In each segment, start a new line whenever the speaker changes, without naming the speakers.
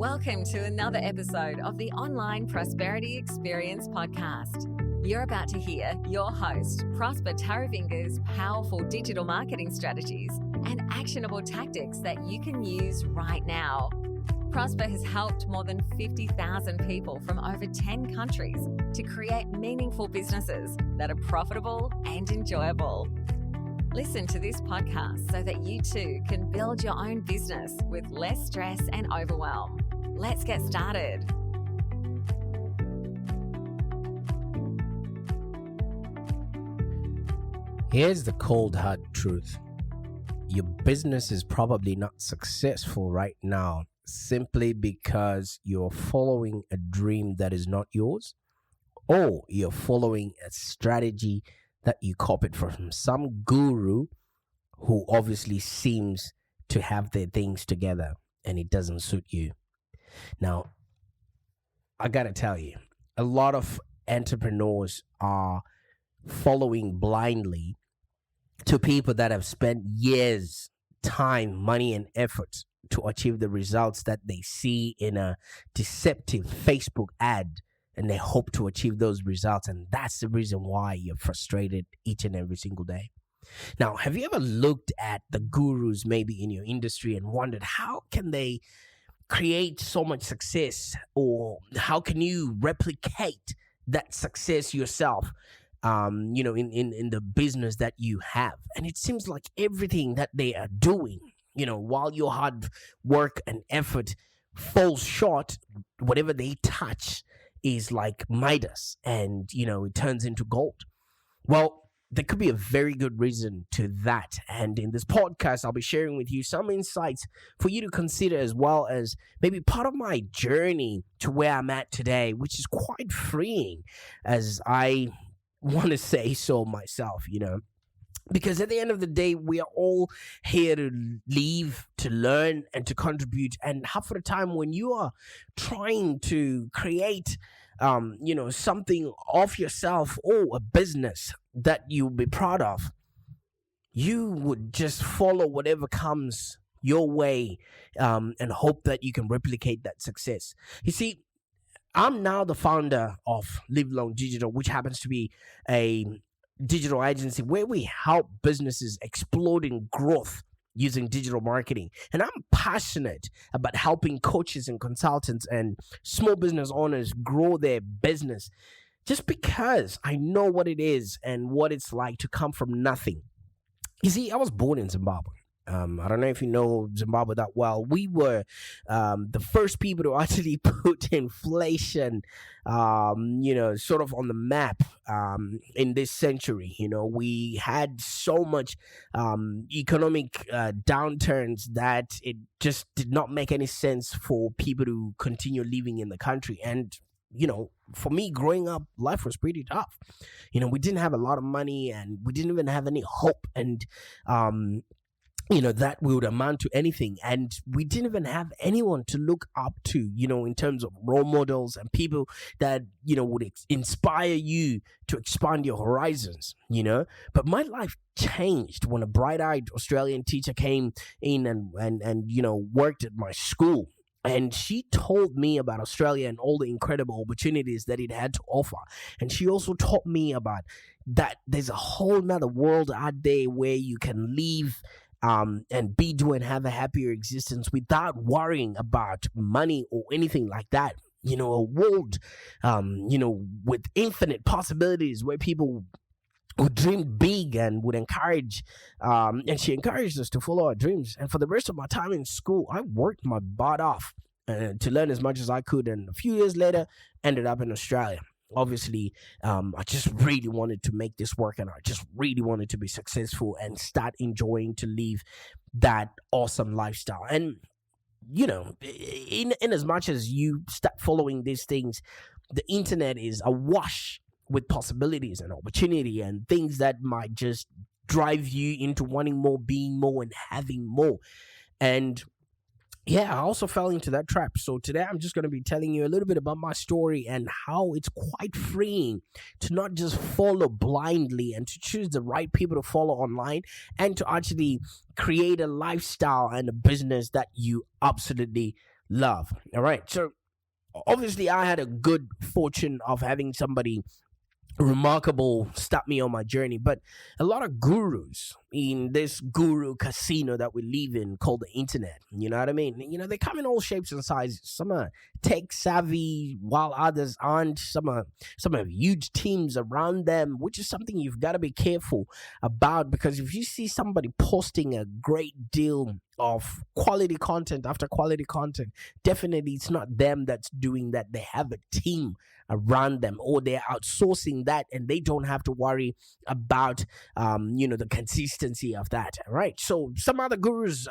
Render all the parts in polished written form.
Welcome to another episode of the Online Prosperity Experience podcast. You're about to hear your host, Prosper Taravinga's powerful digital marketing strategies and actionable tactics that you can use right now. Prosper has helped more than 50,000 people from over 10 countries to create meaningful businesses that are profitable and enjoyable. Listen to this podcast so that you too can build your own business with less stress and overwhelm. Let's get started.
Here's the cold hard truth. Your business is probably not successful right now simply because you're following a dream that is not yours, or you're following a strategy that you copied from some guru who obviously seems to have their things together and it doesn't suit you. Now, I gotta tell you, a lot of entrepreneurs are following blindly to people that have spent years, time, money, and effort to achieve the results that they see in a deceptive Facebook ad, and they hope to achieve those results. And that's the reason why you're frustrated each and every single day. Now, have you ever looked at the gurus maybe in your industry and wondered how can they create so much success, or how can you replicate that success yourself, in the business that you have? And it seems like everything that they are doing, while your hard work and effort falls short, whatever they touch is like Midas, and it turns into gold. Well, there could be a very good reason to that, and in this podcast I'll be sharing with you some insights for you to consider, as well as maybe part of my journey to where I'm at today, which is quite freeing, as I want to say so myself, because at the end of the day, we are all here to live, to learn, and to contribute. And half of the time when you are trying to create, something of yourself or a business that you'll be proud of, you would just follow whatever comes your way, and hope that you can replicate that success. You see, I'm now the founder of Live Long Digital, which happens to be a digital agency where we help businesses explode in growth using digital marketing. And I'm passionate about helping coaches and consultants and small business owners grow their business, just because I know what it is and what it's like to come from nothing. You see, I was born in Zimbabwe. I don't know if you know Zimbabwe that well. We were the first people to actually put inflation, sort of on the map in this century. We had so much economic downturns that it just did not make any sense for people to continue living in the country. And for me growing up, life was pretty tough. We didn't have a lot of money, and we didn't even have any hope, and that would amount to anything. And we didn't even have anyone to look up to, in terms of role models and people that, would inspire you to expand your horizons, But my life changed when a bright-eyed Australian teacher came in and worked at my school. And she told me about Australia and all the incredible opportunities that it had to offer. And she also taught me about that there's a whole nother world out there where you can live, and and have a happier existence without worrying about money or anything like that. A world, with infinite possibilities, where people would dream big and would encourage, and she encouraged us to follow our dreams. And for the rest of my time in school, I worked my butt off to learn as much as I could. And a few years later, ended up in Australia. Obviously, I just really wanted to make this work, and I just really wanted to be successful and start enjoying to live that awesome lifestyle. And, in as much as you start following these things, the internet is awash with possibilities and opportunity and things that might just drive you into wanting more, being more, and having more. And I also fell into that trap. So today I'm just going to be telling you a little bit about my story and how it's quite freeing to not just follow blindly and to choose the right people to follow online, and to actually create a lifestyle and a business that you absolutely love. All right. So obviously I had a good fortune of having somebody remarkable start me on my journey, but a lot of gurus in this guru casino that we live in called the internet, you know what I mean? They come in all shapes and sizes. Some are tech savvy while others aren't. Some have huge teams around them, which is something you've got to be careful about, because if you see somebody posting a great deal of quality content after quality content, definitely it's not them that's doing that. They have a team around them, or they're outsourcing that, and they don't have to worry about the consistency of that. Right. So some other gurus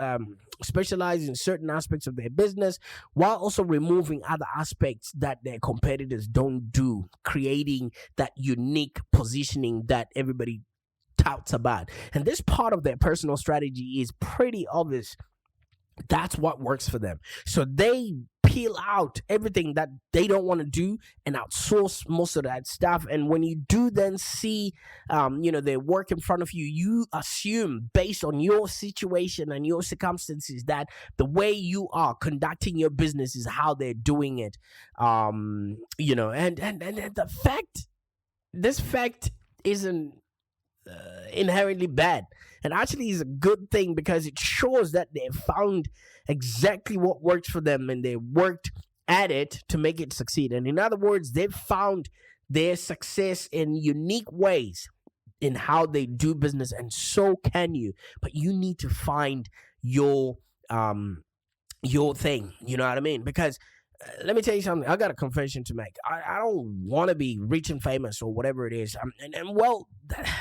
specialize in certain aspects of their business while also removing other aspects that their competitors don't do, creating that unique positioning that everybody touts about. And this part of their personal strategy is pretty obvious. That's what works for them. So they peel out everything that they don't want to do and outsource most of that stuff. And when you do then see, their work in front of you, you assume based on your situation and your circumstances that the way you are conducting your business is how they're doing it. And this fact isn't inherently bad, and actually is a good thing, because it shows that they found exactly what works for them and they worked at it to make it succeed. And in other words, they've found their success in unique ways in how they do business, and so can you. But you need to find your thing, you know what I mean? Because let me tell you something. I got a confession to make. I don't want to be rich and famous or whatever it is. Well,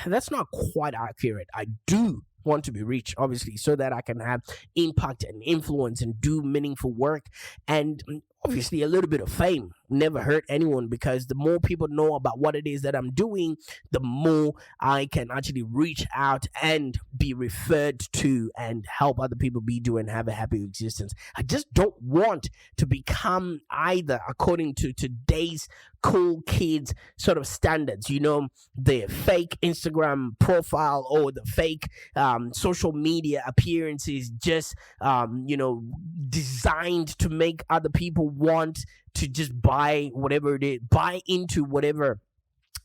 that's not quite accurate. I do want to be rich, obviously, so that I can have impact and influence and do meaningful work. And obviously, a little bit of fame never hurt anyone, because the more people know about what it is that I'm doing, the more I can actually reach out and be referred to and help other people be doing, have a happy existence. I just don't want to become either, according to today's cool kids sort of standards, the fake Instagram profile or the fake social media appearances, just designed to make other people want to just buy whatever it is, buy into whatever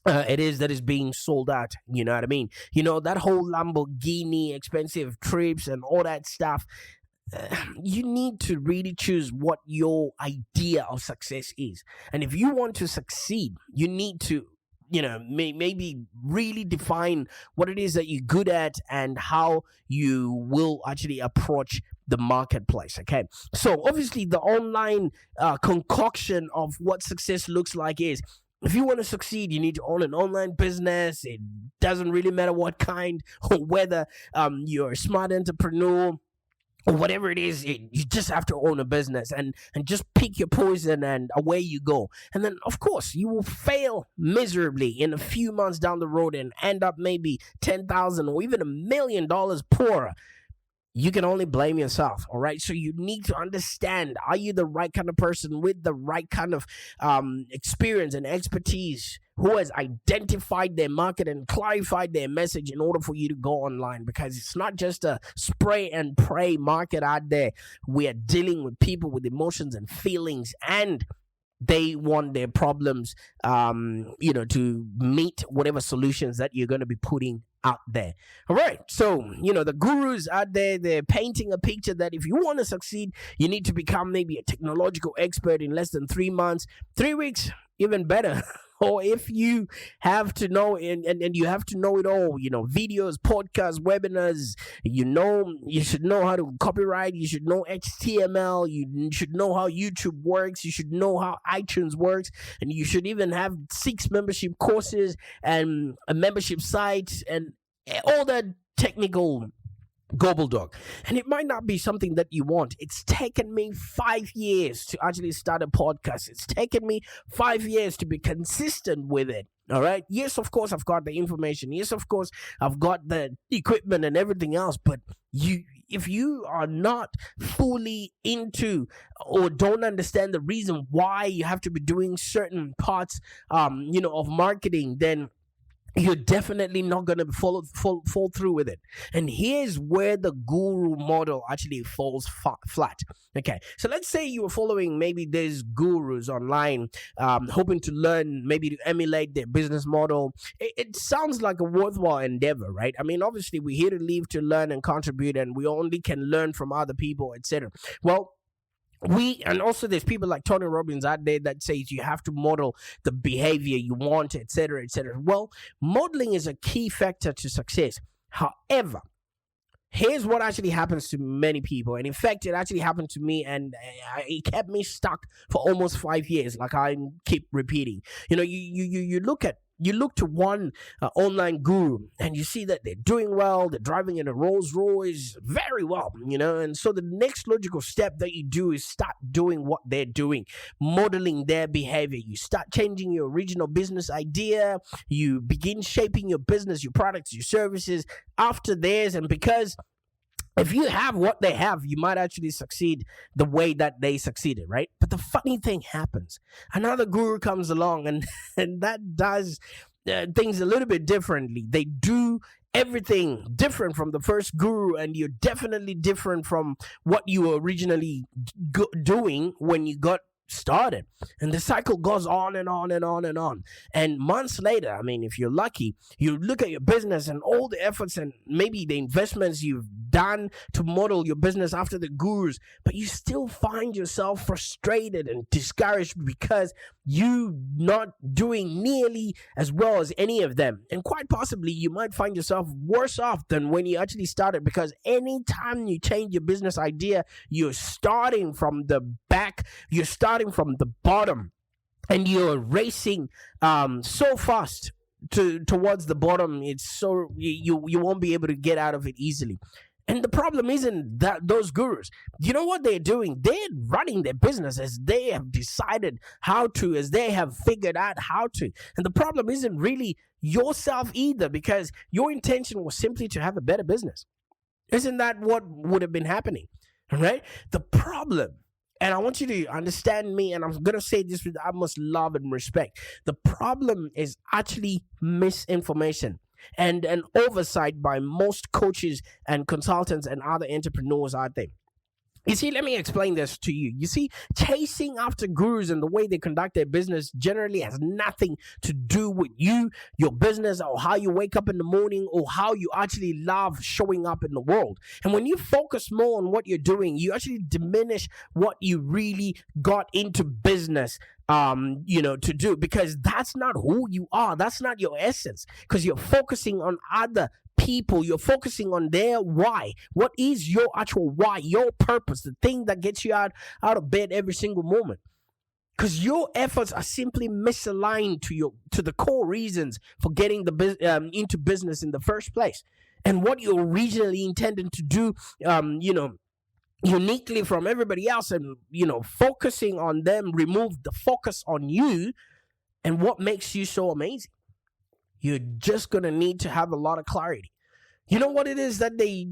it is that is being sold out. You know what I mean? That whole Lamborghini, expensive trips and all that stuff. You need to really choose what your idea of success is. And if you want to succeed, you need to maybe really define what it is that you're good at and how you will actually approach the marketplace. Okay, so obviously the online concoction of what success looks like is, if you want to succeed, you need to own an online business. It doesn't really matter what kind, or whether you're a smart entrepreneur or whatever it is. You just have to own a business and just pick your poison, and away you go. And then, of course, you will fail miserably in a few months down the road and end up maybe $10,000 or even $1 million poorer. You can only blame yourself. All right. So you need to understand, are you the right kind of person with the right kind of experience and expertise, who has identified their market and clarified their message in order for you to go online? Because it's not just a spray and pray market out there. We are dealing with people with emotions and feelings, and they want their problems, to meet whatever solutions that you're going to be putting out there. All right. So, the gurus out there, they're painting a picture that if you want to succeed, you need to become maybe a technological expert in less than 3 months, 3 weeks, even better. Or if you have to know, and you have to know it all, videos, podcasts, webinars, you should know how to copyright, you should know HTML, you should know how YouTube works, you should know how iTunes works, and you should even have 6 membership courses and a membership site and all that technical gobble dog. And it might not be something that you want. It's taken me 5 years to actually start a podcast. It's taken me 5 years to be consistent with it. All right. Yes, of course, I've got the information. Yes, of course, I've got the equipment and everything else. But if you are not fully into or don't understand the reason why you have to be doing certain parts, of marketing, then you're definitely not going to fall through with it. And here's where the guru model actually falls flat. Okay, so let's say you were following maybe these gurus online, hoping to learn, maybe to emulate their business model. It sounds like a worthwhile endeavor, right? I mean, obviously we're here to live, to learn and contribute, and we only can learn from other people, etc. Well, and also there's people like Tony Robbins out there that says you have to model the behavior you want, etc., etc. Well, modeling is a key factor to success. However, here's what actually happens to many people, and in fact it actually happened to me, and it kept me stuck for almost 5 years, like I keep repeating. You look to one online guru, and you see that they're doing well, they're driving in a Rolls Royce very well, and so the next logical step that you do is start doing what they're doing, modeling their behavior. You start changing your original business idea, you begin shaping your business, your products, your services after theirs, and because if you have what they have, you might actually succeed the way that they succeeded, right? But the funny thing happens. Another guru comes along and that does things a little bit differently. They do everything different from the first guru, and you're definitely different from what you were originally doing when you got started. And the cycle goes on and on and on and on. And months later, I mean, if you're lucky, you look at your business and all the efforts and maybe the investments you've done to model your business after the gurus, but you still find yourself frustrated and discouraged because you not doing nearly as well as any of them. And quite possibly you might find yourself worse off than when you actually started, because anytime you change your business idea, you're starting from the back, you're starting from the bottom, and you're racing so fast towards the bottom. It's so you won't be able to get out of it easily. And the problem isn't that those gurus, you know what they're doing? They're running their business as they have decided how to, as they have figured out how to. And the problem isn't really yourself either, because your intention was simply to have a better business. Isn't that what would have been happening? Right? The problem, and I want you to understand me, and I'm going to say this with utmost love and respect. The problem is actually misinformation and an oversight by most coaches and consultants and other entrepreneurs out there. You see, let me explain this to you. You see, chasing after gurus and the way they conduct their business generally has nothing to do with you, your business, or how you wake up in the morning, or how you actually love showing up in the world. And when you focus more on what you're doing, you actually diminish what you really got into business to do, because that's not who you are. That's not your essence, because you're focusing on other people. You're focusing on their why. What is your actual why, your purpose, the thing that gets you out of bed every single moment? Because your efforts are simply misaligned to the core reasons for getting into business in the first place, and what you originally intended to do, uniquely from everybody else, and focusing on them remove the focus on you and what makes you so amazing. You're just gonna need to have a lot of clarity. You know what it is that they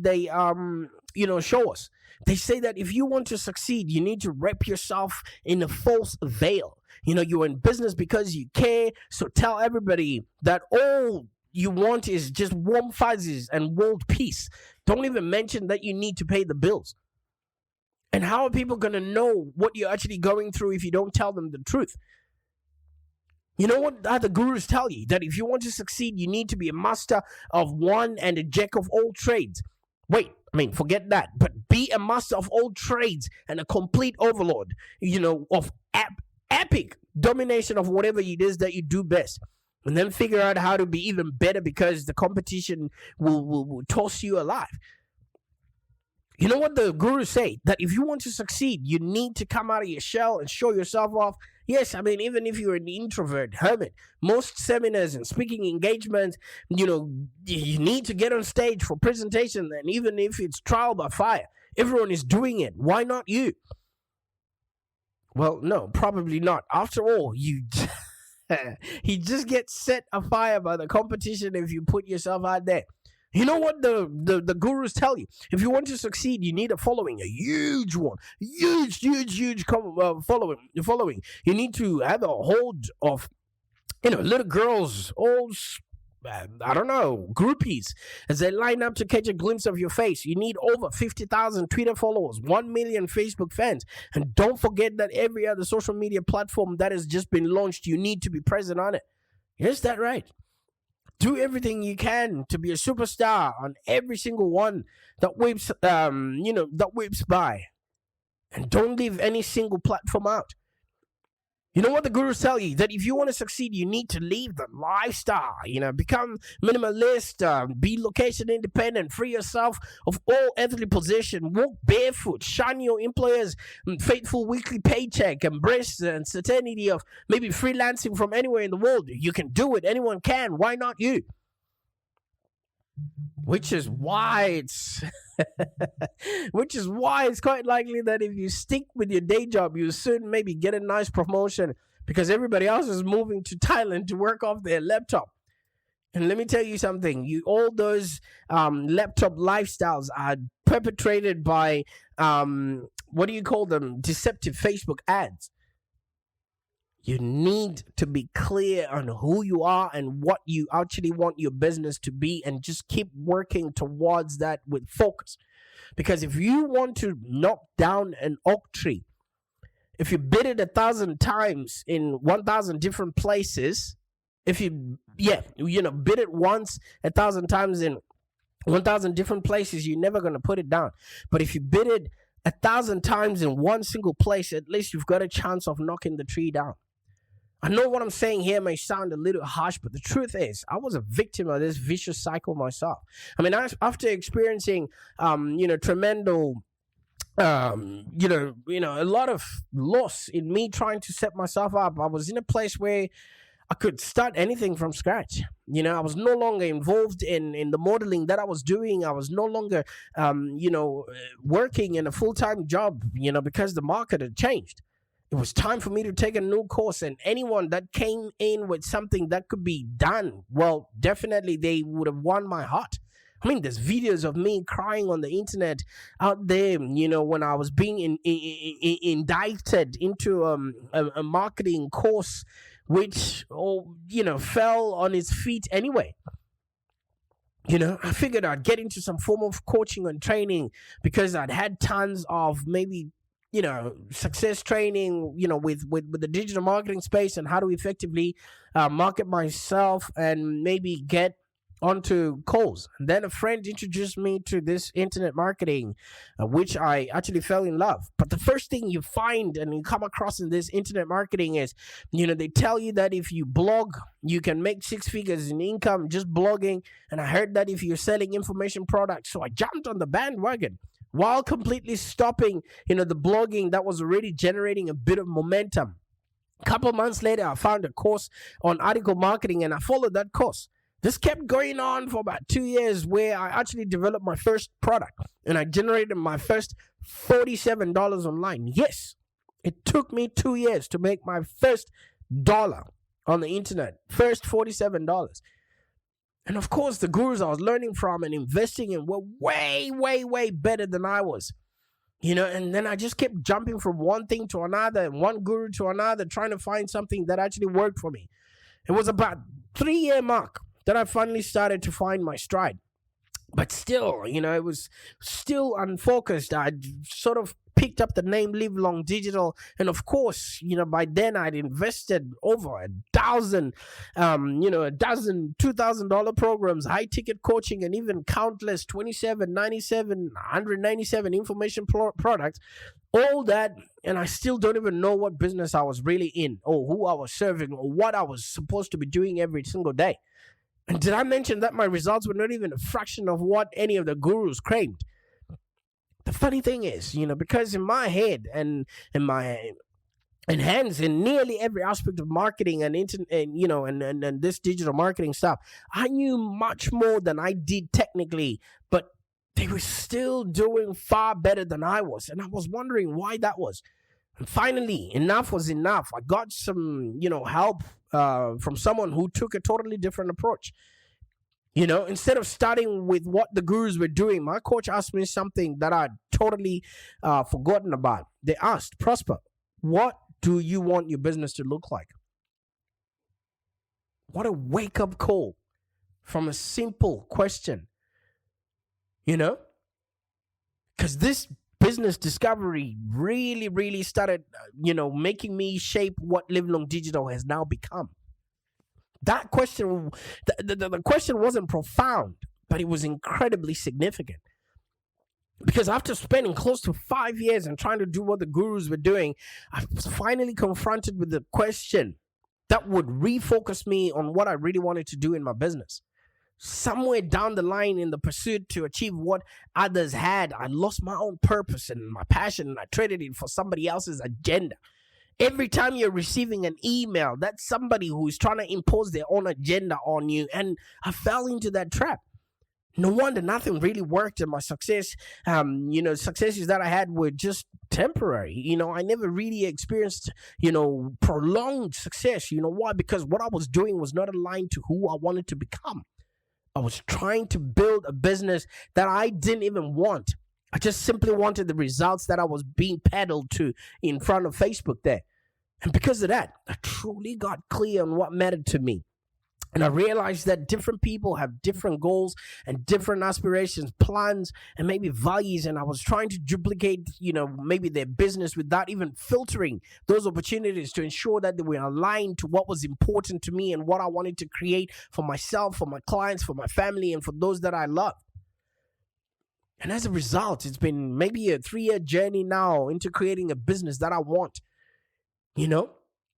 show us? They say that if you want to succeed, you need to wrap yourself in a false veil. You're in business because you care, so tell everybody that all you want is just warm fuzzies and world peace. Don't even mention that you need to pay the bills. And how are people going to know what you're actually going through if you don't tell them the truth? You know what the gurus tell you? That if you want to succeed, you need to be a master of one and a jack of all trades. Wait, forget that. But be a master of all trades and a complete overlord, of epic domination of whatever it is that you do best. And then figure out how to be even better, because the competition will toss you alive. You know what the gurus say? That if you want to succeed, you need to come out of your shell and show yourself off. Yes, even if you're an introvert, hermit, most seminars and speaking engagements, you need to get on stage for presentation, and even if it's trial by fire, everyone is doing it. Why not you? Well, no, probably not. After all, you just get set afire by the competition if you put yourself out there. You know what the gurus tell you? If you want to succeed, you need a following, a huge one, huge following. You need to have a hold of, little girls all I don't know, groupies as they line up to catch a glimpse of your face. You need over 50,000 Twitter followers, 1 million Facebook fans. And don't forget that every other social media platform that has just been launched, you need to be present on it. Is that right? Do everything you can to be a superstar on every single one that whips, that whips by. And don't leave any single platform out. You know what the gurus tell you? That if you want to succeed, you need to leave the lifestyle. Become minimalist, be location independent, free yourself of all earthly possession, walk barefoot, shun your employer's faithful weekly paycheck, embrace the uncertainty of maybe freelancing from anywhere in the world. You can do it. Anyone can. Why not you? Which is why it's quite likely that if you stick with your day job, you soon maybe get a nice promotion because everybody else is moving to Thailand to work off their laptop. And let me tell you something, all those laptop lifestyles are perpetrated by what do you call them? Deceptive Facebook ads. You need to be clear on who you are and what you actually want your business to be, and just keep working towards that with focus. Because if you want to knock down an oak tree, if you bid it 1,000 times in 1,000 different places, if you bid it once 1,000 times in 1,000 different places, you're never going to put it down. But if you bid it 1,000 times in one single place, at least you've got a chance of knocking the tree down. I know what I'm saying here may sound a little harsh, but the truth is, I was a victim of this vicious cycle myself. I mean, after experiencing, tremendous, a lot of loss in me trying to set myself up, I was in a place where I could start anything from scratch. I was no longer involved in the modeling that I was doing. I was no longer, working in a full-time job, because the market had changed. It was time for me to take a new course, and anyone that came in with something that could be done, well, definitely they would have won my heart. I mean, there's videos of me crying on the internet out there, when I was being indicted into a marketing course, which, fell on its feet anyway. I figured I'd get into some form of coaching and training because I'd had tons of maybe success training, with the digital marketing space and how to effectively market myself and maybe get onto calls. And then a friend introduced me to this internet marketing, which I actually fell in love. But the first thing you find and you come across in this internet marketing is, they tell you that if you blog, you can make 6 figures in income just blogging. And I heard that if you're selling information products, so I jumped on the bandwagon, while completely stopping, the blogging that was already generating a bit of momentum. A couple of months later, I found a course on article marketing, and I followed that course. This kept going on for about 2 years, where I actually developed my first product, and I generated my first $47 online. Yes, it took me 2 years to make my first dollar on the internet, first $47. And of course, the gurus I was learning from and investing in were way, way, way better than I was. And then I just kept jumping from one thing to another and one guru to another, trying to find something that actually worked for me. It was about 3-year mark that I finally started to find my stride. But still, it was still unfocused. I sort of picked up the name Live Long Digital. And of course, by then I'd invested over a dozen $2,000 programs, high ticket coaching, and even countless 27, 97, 197 information products. All that, and I still don't even know what business I was really in, or who I was serving, or what I was supposed to be doing every single day. And did I mention that my results were not even a fraction of what any of the gurus claimed? The funny thing is, because in my head and in my hands in nearly every aspect of marketing and this digital marketing stuff, I knew much more than I did technically, but they were still doing far better than I was. And I was wondering why that was. And finally, enough was enough. I got some, help from someone who took a totally different approach. Instead of starting with what the gurus were doing, my coach asked me something that I'd totally forgotten about. They asked, Prosper, what do you want your business to look like? What a wake-up call. from a simple question, because this business discovery really, really started, making me shape what Live Long Digital has now become. That question, the question wasn't profound, but it was incredibly significant. Because after spending close to 5 years and trying to do what the gurus were doing, I was finally confronted with the question that would refocus me on what I really wanted to do in my business. Somewhere down the line in the pursuit to achieve what others had, I lost my own purpose and my passion, and I traded it for somebody else's agenda. Every time you're receiving an email, that's somebody who's trying to impose their own agenda on you. And I fell into that trap. No wonder nothing really worked, and my successes that I had were just temporary. I never really experienced, prolonged success. You know why? Because what I was doing was not aligned to who I wanted to become. I was trying to build a business that I didn't even want. I just simply wanted the results that I was being peddled to in front of Facebook there. And because of that, I truly got clear on what mattered to me. And I realized that different people have different goals and different aspirations, plans, and maybe values. And I was trying to duplicate, maybe their business without even filtering those opportunities to ensure that they were aligned to what was important to me and what I wanted to create for myself, for my clients, for my family, and for those that I love. And as a result, it's been maybe a 3-year journey now into creating a business that I want,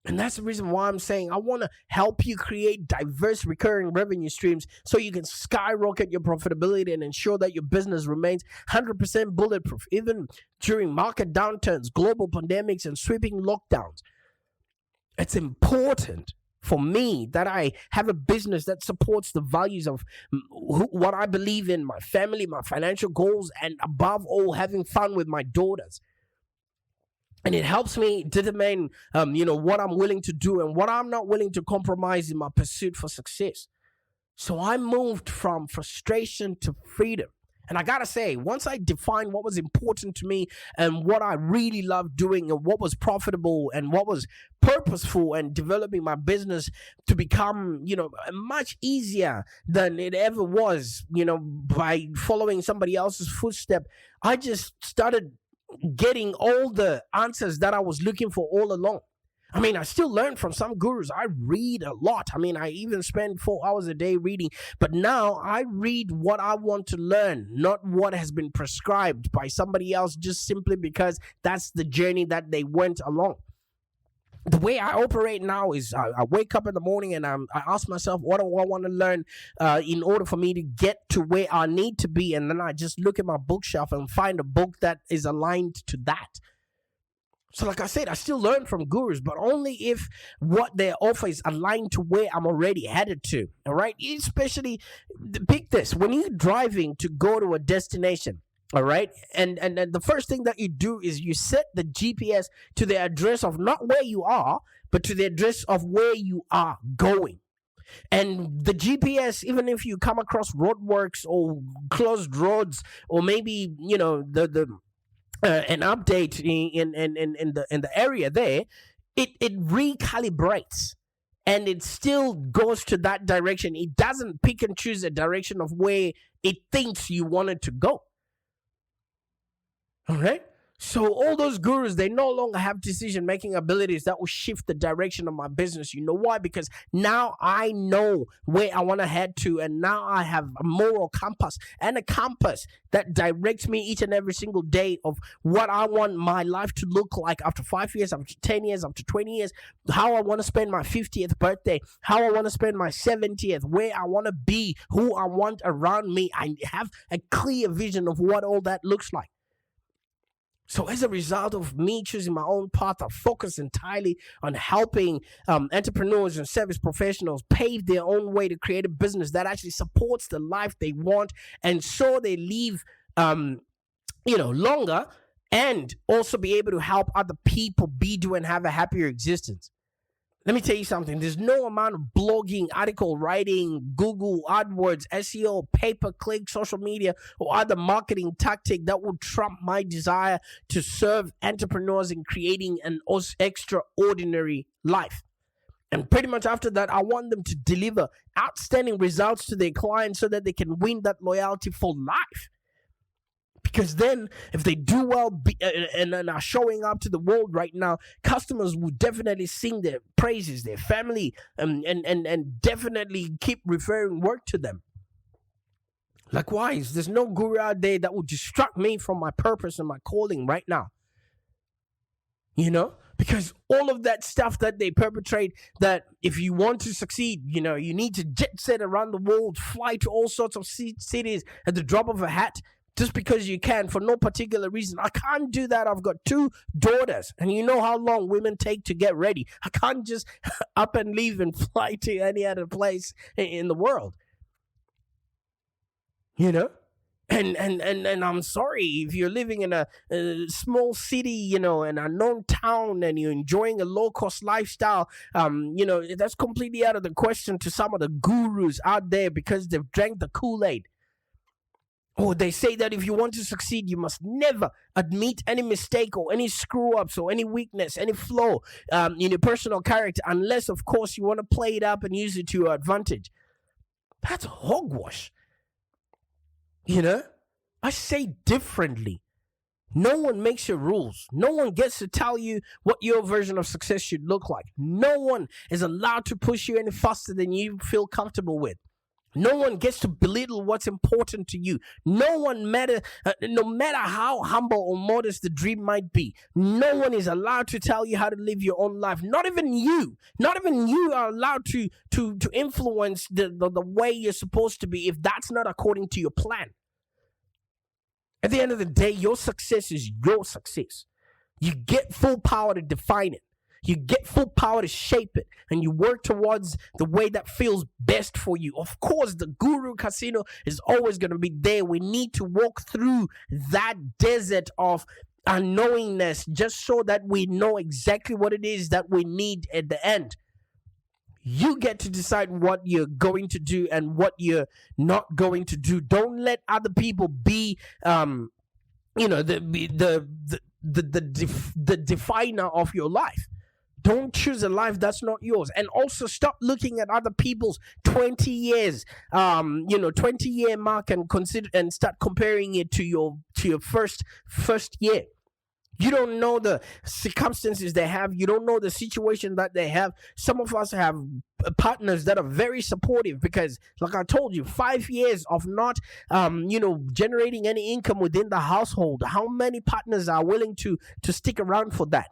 And that's the reason why I'm saying I want to help you create diverse recurring revenue streams so you can skyrocket your profitability and ensure that your business remains 100% bulletproof, even during market downturns, global pandemics, and sweeping lockdowns. It's important for me that I have a business that supports the values of what I believe in, my family, my financial goals, and above all, having fun with my daughters. And it helps me determine, what I'm willing to do and what I'm not willing to compromise in my pursuit for success. So I moved from frustration to freedom. And I gotta say, once I defined what was important to me and what I really loved doing and what was profitable and what was purposeful, and developing my business to become, much easier than it ever was, by following somebody else's footstep, I just started getting all the answers that I was looking for all along. I still learn from some gurus. I read a lot. I even spend 4 hours a day reading. But now I read what I want to learn, not what has been prescribed by somebody else, just simply because that's the journey that they went along. The way I operate now is I wake up in the morning and I ask myself, what do I want to learn in order for me to get to where I need to be? And then I just look at my bookshelf and find a book that is aligned to that. So like I said, I still learn from gurus, but only if what they offer is aligned to where I'm already headed to. All right? Especially, pick this. When you're driving to go to a destination, all right, and the first thing that you do is you set the GPS to the address of not where you are, but to the address of where you are going. And the GPS, even if you come across roadworks or closed roads, or maybe an update in the area there, it recalibrates. And it still goes to that direction. It doesn't pick and choose a direction of where it thinks you want it to go. All right? So all those gurus, they no longer have decision-making abilities that will shift the direction of my business. You know why? Because now I know where I want to head to, and now I have a moral compass and a compass that directs me each and every single day of what I want my life to look like after 5 years, after 10 years, after 20 years, how I want to spend my 50th birthday, how I want to spend my 70th, where I want to be, who I want around me. I have a clear vision of what all that looks like. So as a result of me choosing my own path, I focus entirely on helping entrepreneurs and service professionals pave their own way to create a business that actually supports the life they want, and so they live, longer, and also be able to help other people be, do, and have a happier existence. Let me tell you something. There's no amount of blogging, article writing, Google, AdWords, SEO, pay-per-click, social media, or other marketing tactic that will trump my desire to serve entrepreneurs in creating an extraordinary life. And pretty much after that, I want them to deliver outstanding results to their clients so that they can win that loyalty for life. Because then, if they do well and are showing up to the world right now, customers will definitely sing their praises, their family, and definitely keep referring work to them. Likewise, there's no guru out there that will distract me from my purpose and my calling right now. Because all of that stuff that they perpetrate, that if you want to succeed, you need to jet set around the world, fly to all sorts of cities at the drop of a hat, just because you can, for no particular reason. I can't do that. I've got 2 daughters, and you know how long women take to get ready. I can't just up and leave and fly to any other place in the world. And I'm sorry if you're living in a small city, an unknown town, and you're enjoying a low-cost lifestyle. That's completely out of the question to some of the gurus out there, because they've drank the Kool-Aid. Or they say that if you want to succeed, you must never admit any mistake or any screw-ups or any weakness, any flaw in your personal character, unless, of course, you want to play it up and use it to your advantage. That's hogwash. I say differently. No one makes your rules. No one gets to tell you what your version of success should look like. No one is allowed to push you any faster than you feel comfortable with. No one gets to belittle what's important to you. No matter how humble or modest the dream might be, no one is allowed to tell you how to live your own life. Not even you. Not even you are allowed to influence the way you're supposed to be if that's not according to your plan. At the end of the day, your success is your success. You get full power to define it. You get full power to shape it, and you work towards the way that feels best for you. Of course, the guru casino is always going to be there. We need to walk through that desert of unknowingness just so that we know exactly what it is that we need at the end. You get to decide what you're going to do and what you're not going to do. Don't let other people be the definer of your life. Don't choose a life that's not yours. And also stop looking at other people's 20 years, 20-year mark and start comparing it to your first year. You don't know the circumstances they have. You don't know the situation that they have. Some of us have partners that are very supportive because, like I told you, 5 years of not, generating any income within the household. How many partners are willing to stick around for that?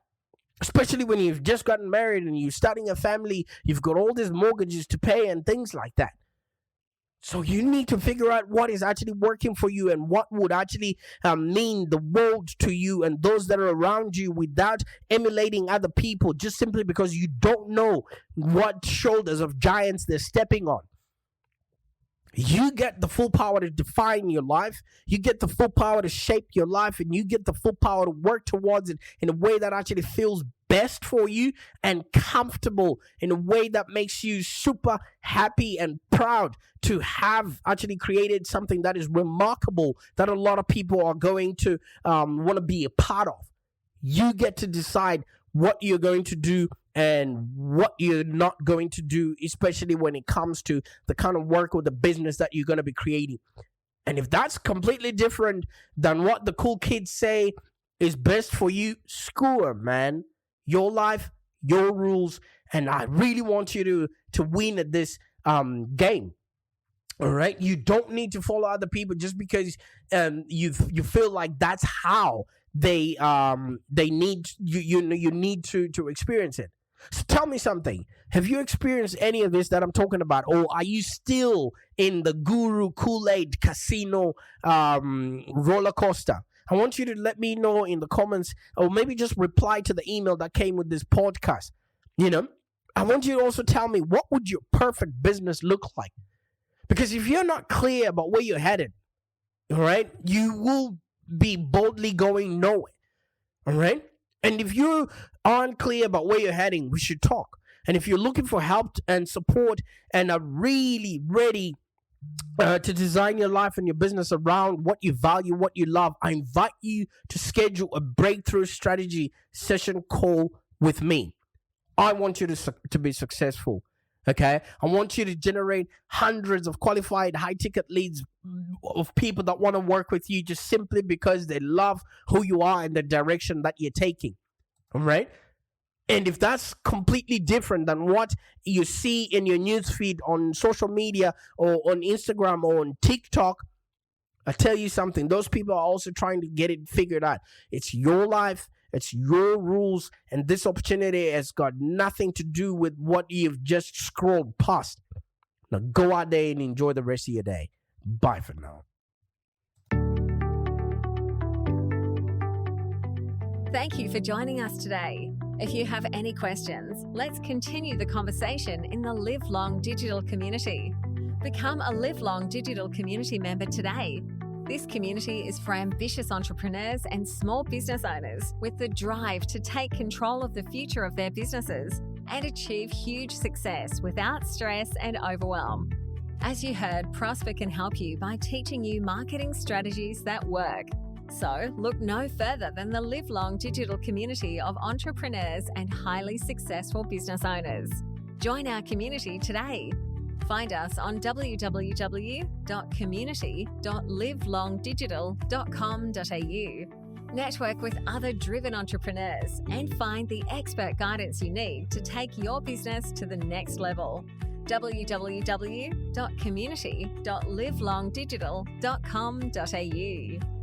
Especially when you've just gotten married and you're starting a family, you've got all these mortgages to pay and things like that. So you need to figure out what is actually working for you and what would actually mean the world to you and those that are around you, without emulating other people just simply because you don't know what shoulders of giants they're stepping on. You get the full power to define your life. You get the full power to shape your life, and you get the full power to work towards it in a way that actually feels best for you and comfortable, in a way that makes you super happy and proud to have actually created something that is remarkable, that a lot of people are going to want to be a part of. You get to decide what you're going to do and what you're not going to do, especially when it comes to the kind of work or the business that you're going to be creating. And if that's completely different than what the cool kids say is best for you, screw 'em, man. Your life, your rules, and I really want you to win at this game. All right, you don't need to follow other people just because you feel like that's how they need you need to experience it. So tell me something. Have you experienced any of this that I'm talking about? Or are you still in the guru Kool-Aid casino roller coaster? I want you to let me know in the comments, or maybe just reply to the email that came with this podcast. I want you to also tell me, what would your perfect business look like? Because if you're not clear about where you're headed, all right, you will be boldly going nowhere. All right? And if you aren't clear about where you're heading, we should talk. And if you're looking for help and support and are really ready to design your life and your business around what you value, what you love, I invite you to schedule a breakthrough strategy session call with me. I want you to be successful. Okay, I want you to generate hundreds of qualified high ticket leads of people that want to work with you just simply because they love who you are and the direction that you're taking. All right. And if that's completely different than what you see in your newsfeed on social media or on Instagram or on TikTok, I tell you something, those people are also trying to get it figured out. It's your life, it's your rules, and this opportunity has got nothing to do with what you've just scrolled past. Now go out there and enjoy the rest of your day. Bye for now.
Thank you for joining us today. If you have any questions, let's continue the conversation in the Live Long Digital community. Become a Live Long Digital community member today. This community is for ambitious entrepreneurs and small business owners with the drive to take control of the future of their businesses and achieve huge success without stress and overwhelm. As you heard, Prosper can help you by teaching you marketing strategies that work. So look no further than the Live Long Digital community of entrepreneurs and highly successful business owners. Join our community today. Find us on www.community.livelongdigital.com.au. Network with other driven entrepreneurs and find the expert guidance you need to take your business to the next level. www.community.livelongdigital.com.au